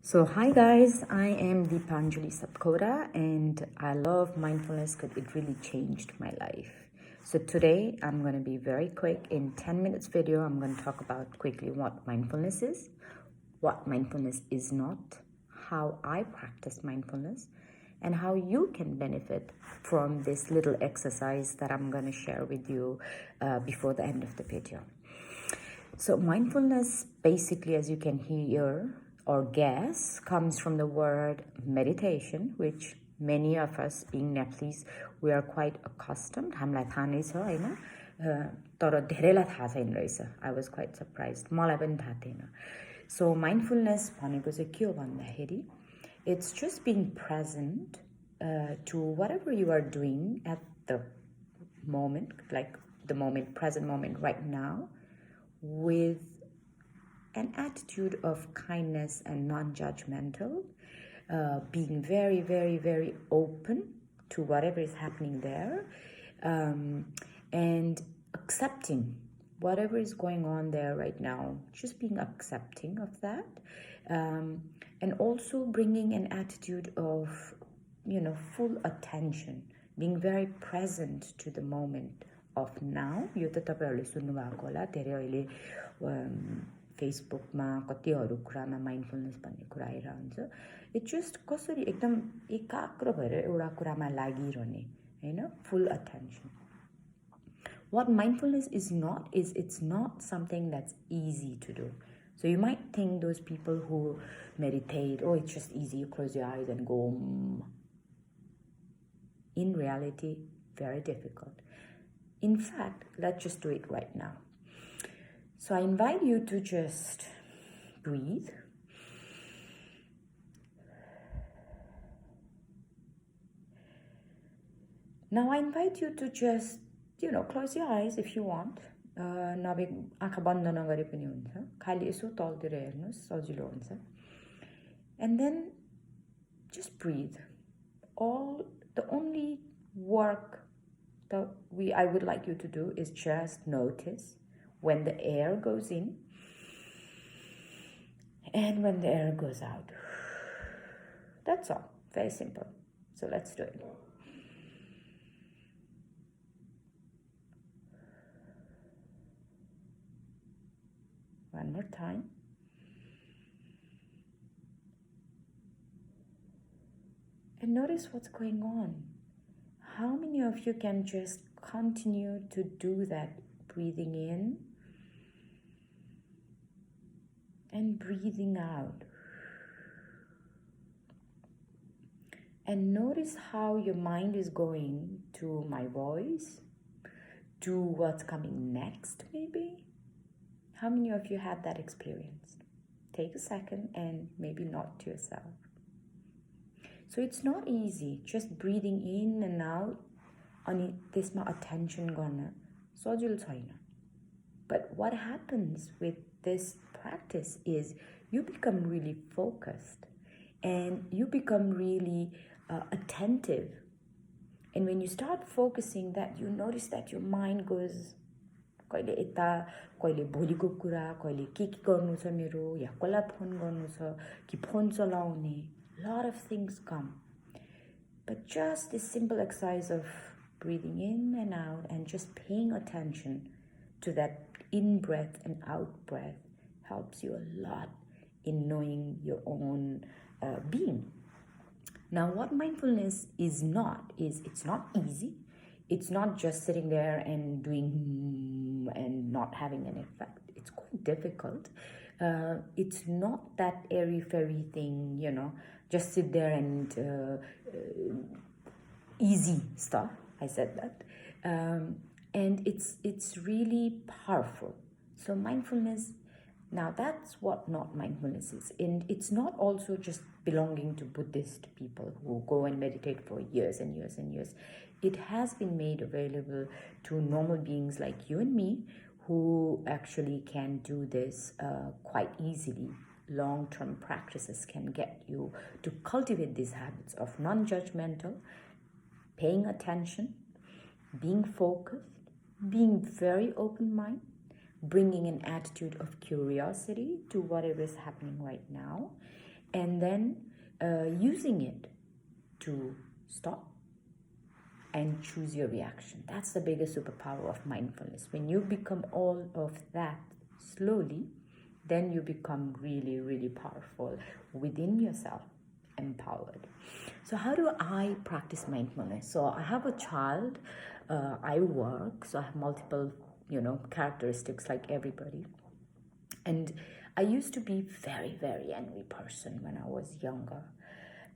So hi guys, I am Deepanjali Sapkota and I love mindfulness because it really changed my life. So today I'm going to be very quick. In 10 minutes video, I'm going to talk about quickly what mindfulness is, what mindfulness is not, how I practice mindfulness, and how you can benefit from this little exercise that I'm going to share with you before the end of the video. So mindfulness, basically, as you can hear or guess, comes from the word meditation, which many of us being Nepalese, we are quite accustomed. हामीलाई थाहा नै छ हैन, तर धेरैलाई थाहा छैन रहेछ. I was quite surprised. मलाई पनि थाहा थिएन. So mindfulness भनेको चाहिँ के हो भन्दाखेरि, it's just being present to whatever you are doing at the moment, like the moment, present moment right now, with an attitude of kindness and non-judgmental, being very, very, very open to whatever is happening there, and accepting whatever is going on there right now, just being accepting of that, and also bringing an attitude of, full attention, being very present to the moment of now. यो त तपाईहरुले सुन्नु भएको होला, धेरै अहिले फेसबुकमा कतिहरु कुरामा mindfulness भन्ने कुरा आइरहन्छ. इट जस्ट कसरी एकदम एकाग्र भएर एउटा कुरामा लागिरहने, हैन, full attention. What mindfulness is not is it's not something that's easy to do. So you might think those people who meditate, oh, it's just easy, you close your eyes and go. In reality, very difficult. In fact, let's just do it right now. So I invite you to just breathe. Now I invite you to just, close your eyes if you want. नभए आँखा बन्द नगरे पनि हुन्छ. खाली यसो तलतिर हेर्नुस्, सजिलो हुन्छ. And then just breathe. The only work that I would like you to do is just notice when the air goes in and when the air goes out. That's all. Very simple. So let's do it. One more time. And notice what's going on. How many of you can just continue to do that, breathing in and breathing out? And notice how your mind is going to my voice, to what's coming next, maybe. How many of you had that experience? Take a second and maybe nod to yourself. So it's not easy, just breathing in and out, अनि त्यसमा attention गर्न सजिलो छैन. But what happens with this practice is you become really focused and you become really attentive. And when you start focusing that, you notice that your mind goes कहिले यता, कहिले भोलिको कुरा, कहिले के गर्नु छ मेरो, या कसलाई फोन गर्नु छ, कि फोन चलाउने. Lot of things come. But just this simple exercise of breathing in and out and just paying attention to that in-breath and out-breath helps you a lot in knowing your own being. Now, what mindfulness is not, is it's not easy. It's not just sitting there and doing and not having an effect. It's quite difficult. It's not that airy-fairy thing, just sit there and easy stuff. I said that. And it's really powerful. So mindfulness, now that's what not mindfulness is. And it's not also just belonging to Buddhist people who go and meditate for years and years and years. It has been made available to normal beings like you and me who actually can do this quite easily. Long-term practices can get you to cultivate these habits of non-judgmental, paying attention, being focused, being very open-minded, bringing an attitude of curiosity to whatever is happening right now, and then using it to stop and choose your reaction. That's the biggest superpower of mindfulness. When you become all of that slowly, then you become really, really powerful within yourself, empowered. So how do I practice mindfulness? So I have a child, I work, so I have multiple, characteristics like everybody. And I used to be very, very angry person when I was younger.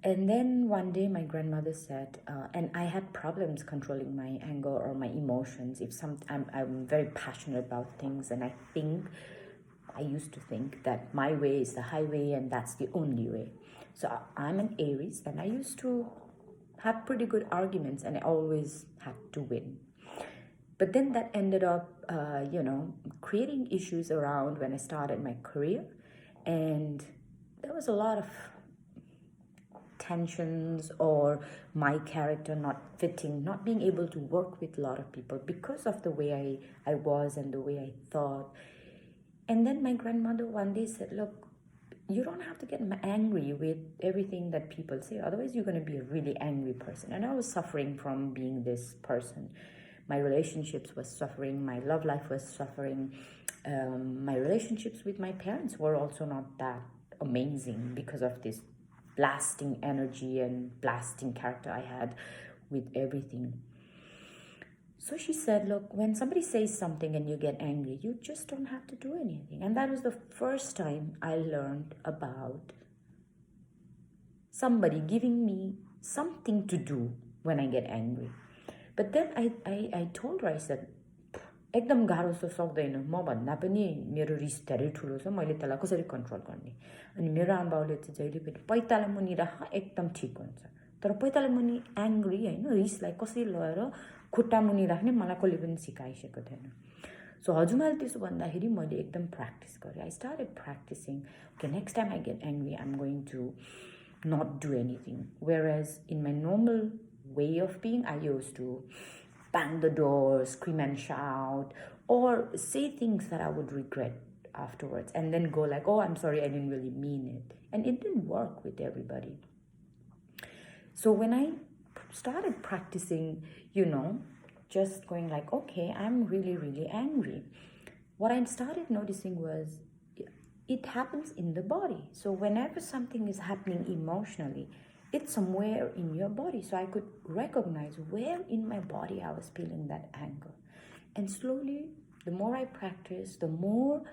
And then one day my grandmother said, and I had problems controlling my anger or my emotions. I'm very passionate about things, and I used to think that my way is the highway and that's the only way. So I'm an Aries, and I used to have pretty good arguments, and I always had to win. But then that ended up, creating issues around when I started my career, and there was a lot of tensions or my character not fitting, not being able to work with a lot of people because of the way I was and the way I thought. And then my grandmother one day said, look, you don't have to get angry with everything that people say, otherwise you're going to be a really angry person. And I was suffering from being this person. My relationships was suffering, my love life was suffering, my relationships with my parents were also not that amazing because of this blasting energy and blasting character I had with everything. So she said, look, when somebody says something and you get angry, you just don't have to do anything. And that was the first time I learned about somebody giving me something to do when I get angry. But then I told her, I said, एकदम गाह्रो त सक्दैन, म भन्दा पनि मेरो रिस धेरै ठुलो छ, मैले त्यसलाई कसरी कन्ट्रोल गर्ने? अनि मेरो आमाबाउले चाहिँ जहिले पनि पैताला मुनि राख, एकदम ठिक हुन्छ। तर पैताला मुनि एङ्ग्री हैन, रिसलाई कसरी लगेर खुट्टा मुनि राख्ने मलाई कसले पनि सिकाइसकेको थिएन। सो हजुरले त्यसो भन्दाखेरि मैले एकदम प्र्याक्टिस गरेँ। I started practising, okay next time I get angry I am going to not do anything. Whereas in my normal way of being, I used to bang the door, scream and shout, or say things that I would regret afterwards, and then go like, oh, I'm sorry, I didn't really mean it. And it didn't work with everybody. So when I started practicing, just going like, okay, I'm really, really angry, what I started noticing was it happens in the body. So whenever something is happening emotionally, it's somewhere in your body. So I could recognize where in my body I was feeling that anger. And slowly, the more I practiced, the more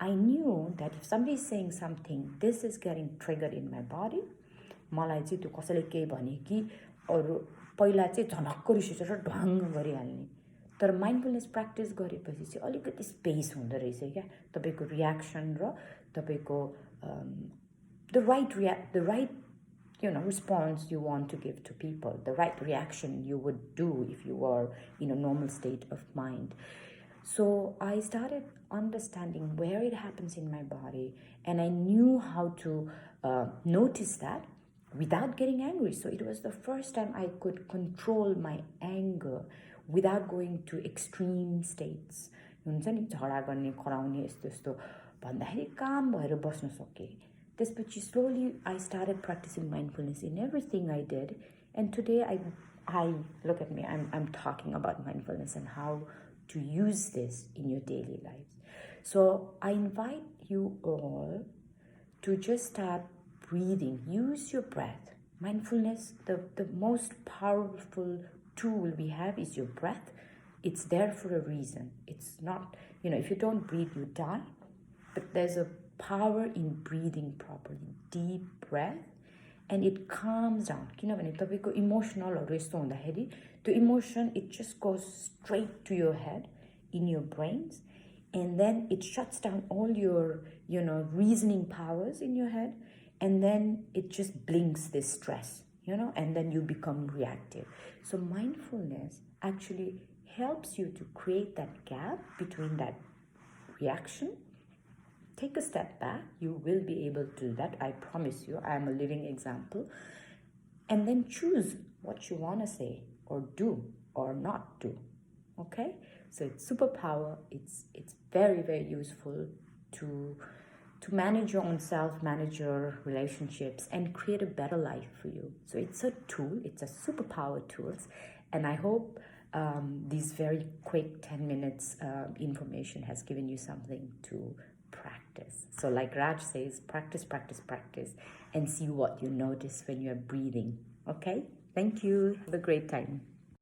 I knew that if somebody is saying something, this is getting triggered in my body. मलाई चाहिँ त्यो कसैले केही भने कि अरू पहिला चाहिँ झनक्क रिस उठेर ढ्वाङ्ग गरिहाल्ने। तर माइन्डफुलनेस प्र्याक्टिस गरेपछि चाहिँ अलिकति स्पेस हुँदो रहेछ क्या तपाईको रियाक्सन र तपाईको the right response you want to give to people, the right reaction you would do if you were in a normal state of mind. So I started understanding where it happens in my body, and I knew how to notice that without getting angry. So it was the first time I could control my anger without going to extreme states. हुन्छ नि झगडा गर्ने कराउने यस्तो यस्तो भन्दाखेरि काम भएर बस्न सके। त्यसपछि slowly I started practicing mindfulness in everything I did, and today I look at me, I'm talking about mindfulness and how to use this in your daily lives. So I invite you all to just start breathing. Use your breath. Mindfulness, the most powerful tool we have is your breath. It's there for a reason. It's not, if you don't breathe, you die. But there's a power in breathing properly. Deep breath. And it calms down. किनभने तपाईको इमोसनलहरु यस्तो हुँदाखेरि त्यो emotion it just goes straight to your head, in your brains, and then it shuts down all your reasoning powers in your head, and then it just blinks this stress, and then you become reactive. So mindfulness actually helps you to create that gap between that reaction. Take a step back. You will be able to do that. I promise you. I am a living example. And then choose what you want to say or do or not do. Okay? So it's superpower. It's very, very useful to to manage your own self, manage your relationships, and create a better life for you. So it's a tool, it's a superpower tools, and I hope these very quick 10 minutes information has given you something to practice. So like Raj says, practice, practice, practice, and see what you notice when you're breathing. Okay? Thank you. Have a great time.